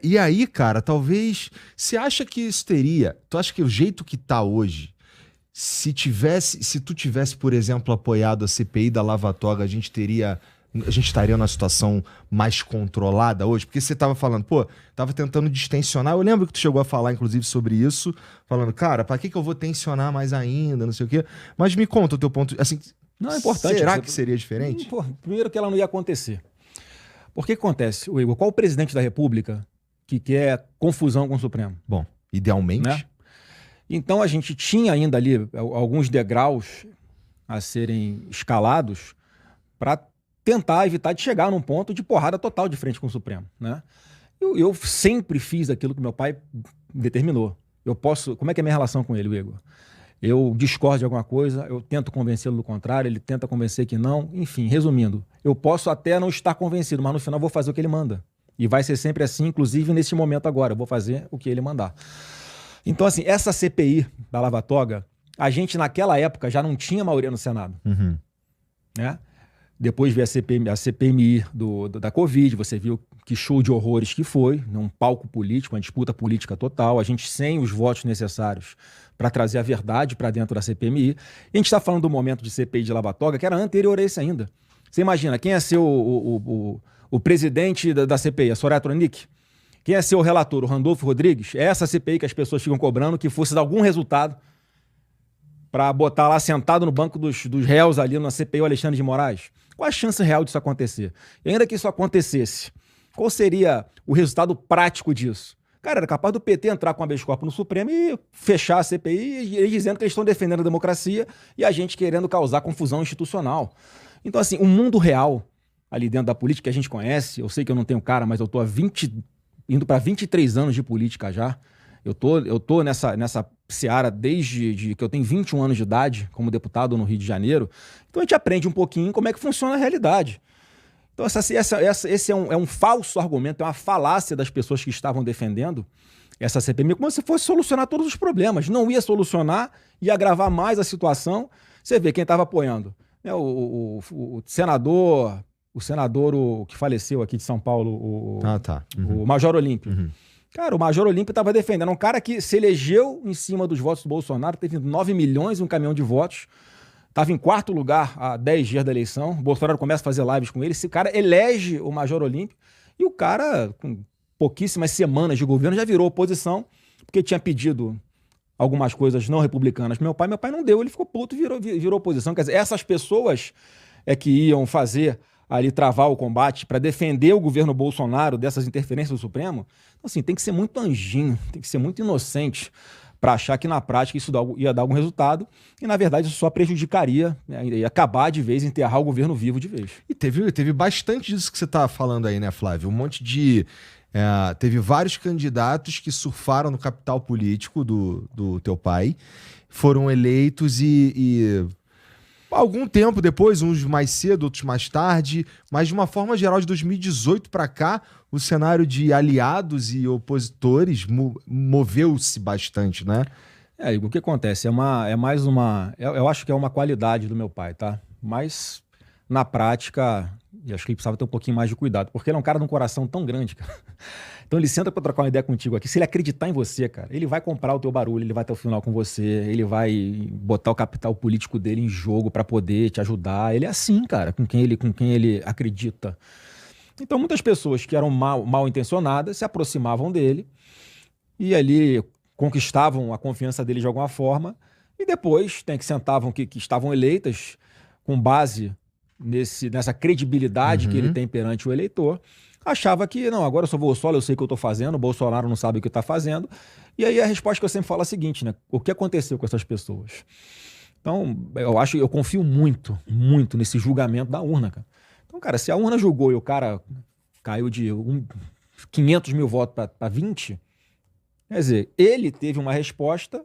E aí, cara, talvez... Você acha que isso teria... Tu acha que o jeito que tá hoje, se tu tivesse, por exemplo, apoiado a CPI da Lava Toga, a gente estaria numa situação mais controlada hoje? Porque você tava falando, pô, tava tentando distensionar. Eu lembro que tu chegou a falar, inclusive, sobre isso, falando, cara, pra que eu vou tensionar mais ainda, não sei o quê. Mas me conta o teu ponto, assim, Não, é importante. será que seria diferente? Pô, primeiro que ela não ia acontecer. Por que acontece, Igor? Qual o presidente da República que quer confusão com o Supremo? Bom, idealmente... Né? Então a gente tinha ainda ali alguns degraus a serem escalados para tentar evitar de chegar num ponto de porrada total de frente com o Supremo, né? Eu sempre fiz aquilo que meu pai determinou. Como é que é a minha relação com ele, Igor? Eu discordo de alguma coisa, eu tento convencê-lo do contrário, ele tenta convencer que não. Enfim, resumindo, eu posso até não estar convencido, mas no final vou fazer o que ele manda. E vai ser sempre assim, inclusive nesse momento agora, eu vou fazer o que ele mandar. Então, assim, essa CPI da Lava Toga, a gente naquela época já não tinha maioria no Senado. Uhum. Né? Depois veio a CPMI da Covid, você viu que show de horrores que foi, um palco político, uma disputa política total, a gente sem os votos necessários para trazer a verdade para dentro da CPMI. E a gente está falando do momento de CPI de Lava Toga, que era anterior a esse ainda. Você imagina, quem ia ser o presidente da CPI, a Soraya Tronic? Quem é seu relator, o Randolfo Rodrigues? É essa CPI que as pessoas ficam cobrando que fosse dar algum resultado para botar lá sentado no banco dos réus ali na CPI o Alexandre de Moraes? Qual a chance real disso acontecer? E ainda que isso acontecesse, qual seria o resultado prático disso? Cara, era capaz do PT entrar com habeas corpus no Supremo e fechar a CPI e dizendo que eles estão defendendo a democracia e a gente querendo causar confusão institucional. Então, assim, o mundo real ali dentro da política que a gente conhece, eu sei que eu não tenho cara, mas eu tô indo para 23 anos de política já. Eu tô nessa seara desde que eu tenho 21 anos de idade, como deputado no Rio de Janeiro. Então a gente aprende um pouquinho como é que funciona a realidade. Então esse é um falso argumento, é uma falácia das pessoas que estavam defendendo essa CPMI, como se fosse solucionar todos os problemas. Não ia solucionar, ia agravar mais a situação. Você vê quem estava apoiando. Né, o senador... O que faleceu aqui de São Paulo, o Major Olímpio. Uhum. Cara, o Major Olímpio estava defendendo. Um cara que se elegeu em cima dos votos do Bolsonaro, teve 9 milhões e um caminhão de votos. Estava em 4º lugar há 10 dias da eleição. O Bolsonaro começa a fazer lives com ele. Esse cara elege o Major Olímpio. E o cara, com pouquíssimas semanas de governo, já virou oposição, porque tinha pedido algumas coisas não republicanas. Meu pai não deu. Ele ficou puto e virou oposição. Quer dizer, essas pessoas é que iam fazer... ali travar o combate para defender o governo Bolsonaro dessas interferências do Supremo. Então, assim, tem que ser muito anjinho, tem que ser muito inocente para achar que na prática isso ia dar algum resultado e, na verdade, isso só prejudicaria, né, ia acabar de vez, enterrar o governo vivo de vez. E teve bastante disso que você tá falando aí, né, Flávio? Um monte de... teve vários candidatos que surfaram no capital político do teu pai, foram eleitos e algum tempo depois, uns mais cedo, outros mais tarde, mas de uma forma geral, de 2018 para cá, o cenário de aliados e opositores moveu-se bastante, né? Igor, o que acontece? Eu acho que é uma qualidade do meu pai, tá? Mas, na prática, eu acho que ele precisava ter um pouquinho mais de cuidado, porque ele é um cara de um coração tão grande, cara. Então ele senta para trocar uma ideia contigo aqui. Se ele acreditar em você, cara, ele vai comprar o teu barulho, ele vai até o final com você, ele vai botar o capital político dele em jogo para poder te ajudar. Ele é assim, cara, com quem ele acredita. Então muitas pessoas que eram mal intencionadas se aproximavam dele e ali conquistavam a confiança dele de alguma forma e depois que estavam eleitas com base nessa credibilidade que ele tem perante o eleitor, achava que, não, agora eu só vou solo, eu sei o que eu tô fazendo, o Bolsonaro não sabe o que tá fazendo. E aí a resposta que eu sempre falo é a seguinte, né? O que aconteceu com essas pessoas? Então, eu confio muito, muito nesse julgamento da urna, cara. Então, cara, se a urna julgou e o cara caiu de 500 mil votos para 20, quer dizer, ele teve uma resposta,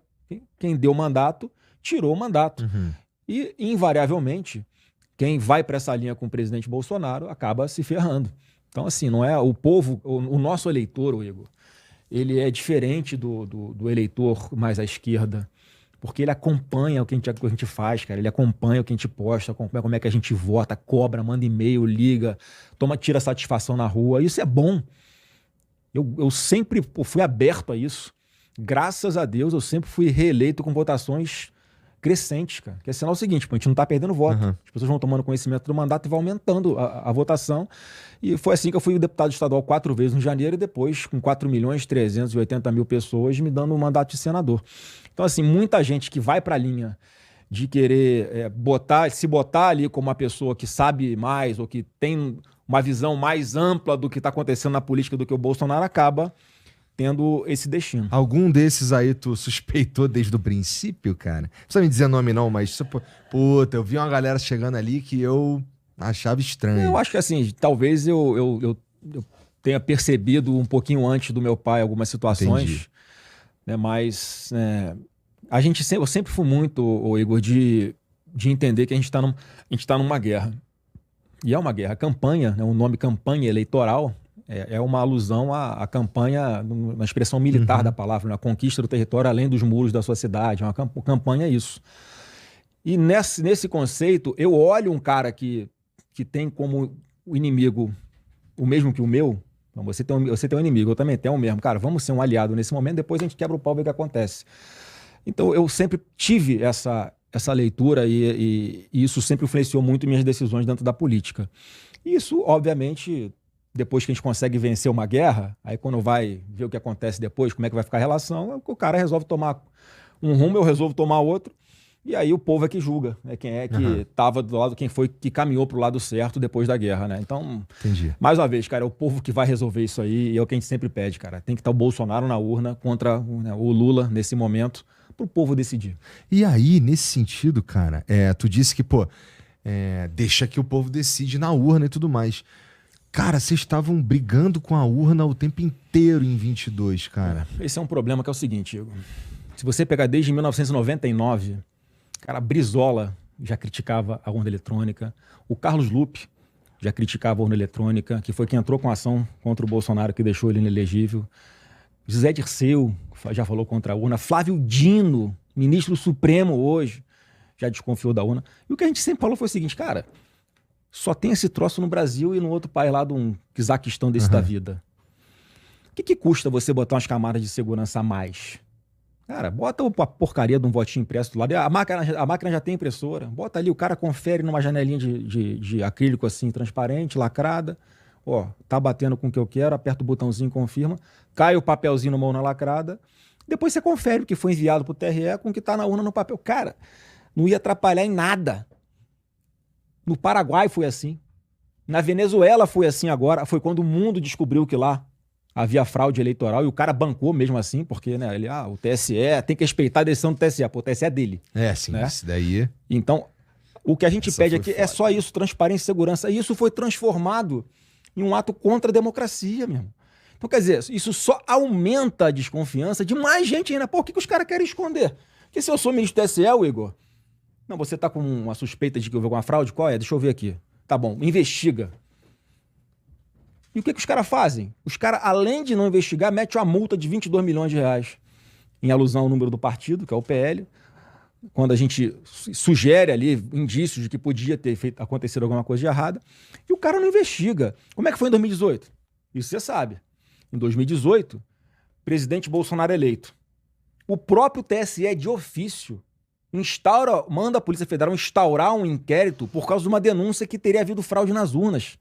quem deu o mandato, tirou o mandato. Uhum. E, invariavelmente, quem vai para essa linha com o presidente Bolsonaro acaba se ferrando. Então, assim, não é o povo, o nosso eleitor, Igor, ele é diferente do eleitor mais à esquerda, porque ele acompanha o que a gente faz, cara. Ele acompanha o que a gente posta, acompanha como é que a gente vota, cobra, manda e-mail, liga, tira satisfação na rua. Isso é bom. Eu sempre fui aberto a isso. Graças a Deus, eu sempre fui reeleito com votações crescentes, cara. Que é sinal o seguinte, pô, a gente não tá perdendo voto. Uhum. As pessoas vão tomando conhecimento do mandato e vai aumentando a votação. E foi assim que eu fui deputado estadual 4 vezes no janeiro e depois, com 4.380.000 pessoas, me dando o mandato de senador. Então, assim, muita gente que vai pra linha de querer se botar ali como uma pessoa que sabe mais ou que tem uma visão mais ampla do que está acontecendo na política do que o Bolsonaro, acaba tendo esse destino. Algum desses aí tu suspeitou desde o princípio, cara? Não precisa me dizer nome não, mas puta, eu vi uma galera chegando ali que eu achava estranho. Eu acho que assim, talvez eu tenha percebido um pouquinho antes do meu pai algumas situações, né, mas eu sempre fui muito, Igor, de entender que a gente está numa guerra. E é uma guerra. A campanha, né, o nome campanha eleitoral, é uma alusão à campanha, na expressão militar da palavra, na conquista do território além dos muros da sua cidade. Uma campanha é isso. E nesse conceito, eu olho um cara que tem como o inimigo o mesmo que o meu. Então, você tem um inimigo, eu também tenho o mesmo. Cara, vamos ser um aliado nesse momento, depois a gente quebra o pau e vê o que acontece. Então, eu sempre tive essa leitura e isso sempre influenciou muito minhas decisões dentro da política. E isso, obviamente, depois que a gente consegue vencer uma guerra, aí quando vai ver o que acontece depois, como é que vai ficar a relação, o cara resolve tomar um rumo, eu resolvo tomar outro, e aí o povo é que julga, né? Quem é que estava do lado, quem foi que caminhou para o lado certo depois da guerra, né? Então, mais uma vez, cara, é o povo que vai resolver isso aí, e é o que a gente sempre pede, cara. Tem que estar o Bolsonaro na urna contra o Lula nesse momento, para o povo decidir. E aí, nesse sentido, cara, tu disse que, deixa que o povo decide na urna e tudo mais. Cara, vocês estavam brigando com a urna o tempo inteiro em 22, cara. Esse é um problema que é o seguinte, Igor. Se você pegar desde 1999, cara, Brizola já criticava a urna eletrônica, o Carlos Lupe já criticava a urna eletrônica, que foi quem entrou com a ação contra o Bolsonaro, que deixou ele inelegível. José Dirceu já falou contra a urna. Flávio Dino, ministro do Supremo hoje, já desconfiou da urna. E o que a gente sempre falou foi o seguinte, cara, só tem esse troço no Brasil e no outro país lá, de um Quizaquistão desse da vida. O que custa você botar umas camadas de segurança a mais? Cara, bota a porcaria de um votinho impresso do lado. A máquina já tem impressora. Bota ali, o cara confere numa janelinha de acrílico assim, transparente, lacrada. Ó, tá batendo com o que eu quero, aperta o botãozinho, confirma. Cai o papelzinho numa urna lacrada. Depois você confere o que foi enviado pro TRE com o que tá na urna no papel. Cara, não ia atrapalhar em nada. No Paraguai foi assim. Na Venezuela foi assim agora. Foi quando o mundo descobriu que lá havia fraude eleitoral e o cara bancou mesmo assim, porque, né, o TSE tem que respeitar a decisão do TSE. Pô, o TSE é dele. Sim, né? Isso daí... Então, o que a gente pede aqui é só isso, transparência e segurança. E isso foi transformado em um ato contra a democracia, mesmo. Então, quer dizer, isso só aumenta a desconfiança de mais gente ainda. Pô, o que os caras querem esconder? Porque se eu sou ministro do TSE, Igor, não, você tá com uma suspeita de que houve alguma fraude? Qual é? Deixa eu ver aqui. Tá bom, investiga. E o que os caras fazem? Os caras, além de não investigar, metem uma multa de 22 milhões de reais, em alusão ao número do partido, que é o PL, quando a gente sugere ali indícios de que podia ter acontecido alguma coisa de errada, e o cara não investiga. Como é que foi em 2018? Isso você sabe. Em 2018, presidente Bolsonaro eleito. O próprio TSE, de ofício, manda a Polícia Federal instaurar um inquérito por causa de uma denúncia que teria havido fraude nas urnas.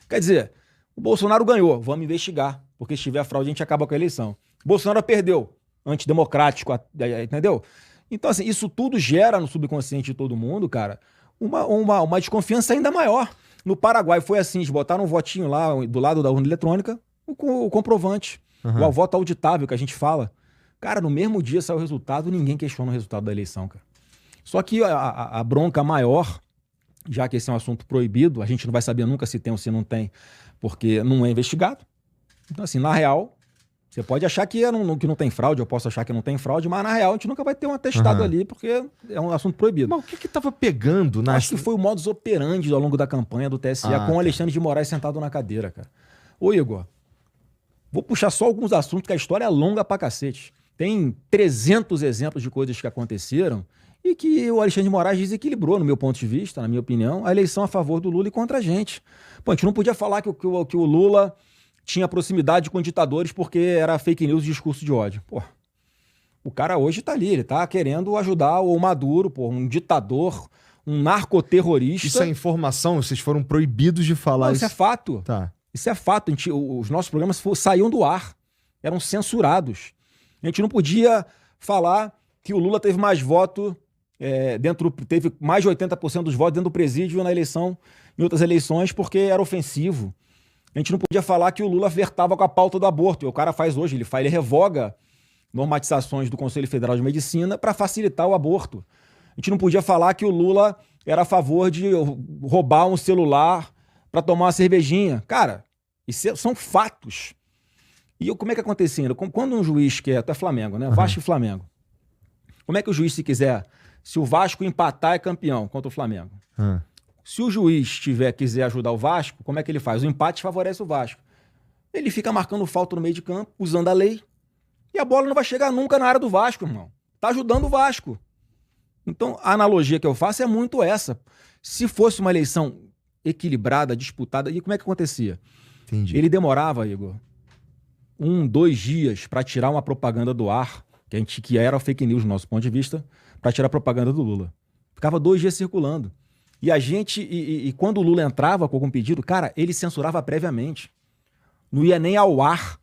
Quer dizer, o Bolsonaro ganhou, vamos investigar, porque se tiver fraude a gente acaba com a eleição. Bolsonaro perdeu, antidemocrático, entendeu? Então, assim, isso tudo gera no subconsciente de todo mundo, cara, uma desconfiança ainda maior. No Paraguai foi assim, eles botaram um votinho lá do lado da urna eletrônica, o comprovante, o voto auditável que a gente fala. Cara, no mesmo dia saiu o resultado, ninguém questiona o resultado da eleição, cara. Só que a bronca maior, já que esse é um assunto proibido, a gente não vai saber nunca se tem ou se não tem, porque não é investigado. Então, assim, na real, você pode achar que não tem fraude, eu posso achar que não tem fraude, mas na real a gente nunca vai ter um atestado ali, porque é um assunto proibido. Mas o que tava pegando na... Acho que foi o modus operandi ao longo da campanha do TSE com o Alexandre de Moraes sentado na cadeira, cara. Ô, Igor, vou puxar só alguns assuntos, que a história é longa pra cacete. Tem 300 exemplos de coisas que aconteceram e que o Alexandre de Moraes desequilibrou, no meu ponto de vista, na minha opinião, a eleição a favor do Lula e contra a gente. Pô, a gente não podia falar que o Lula tinha proximidade com ditadores porque era fake news e discurso de ódio. Pô, o cara hoje tá ali, ele tá querendo ajudar o Maduro, pô, um ditador, um narcoterrorista. Isso é informação? Vocês foram proibidos de falar Não, isso? isso é fato. Tá. Isso é fato. Os nossos programas saíam do ar, eram censurados. A gente não podia falar que o Lula teve mais voto, teve mais de 80% dos votos dentro do presídio em outras eleições, porque era ofensivo. A gente não podia falar que o Lula flertava com a pauta do aborto. E o cara faz hoje, ele revoga normatizações do Conselho Federal de Medicina para facilitar o aborto. A gente não podia falar que o Lula era a favor de roubar um celular para tomar uma cervejinha. Cara, isso são fatos. E como é que acontecia? Quando um juiz quer, até Flamengo, né? Vasco e Flamengo. Como é que o juiz, se o Vasco empatar, é campeão contra o Flamengo? Se o juiz quiser ajudar o Vasco, como é que ele faz? O empate favorece o Vasco. Ele fica marcando falta no meio de campo, usando a lei, e a bola não vai chegar nunca na área do Vasco, irmão. Tá ajudando o Vasco. Então, a analogia que eu faço é muito essa. Se fosse uma eleição equilibrada, disputada, e como é que acontecia? Entendi. Ele demorava, Igor, 2 dias para tirar uma propaganda do ar, que era fake news, do nosso ponto de vista, para tirar a propaganda do Lula. Ficava 2 dias circulando. E a gente, quando o Lula entrava com algum pedido, cara, ele censurava previamente. Não ia nem ao ar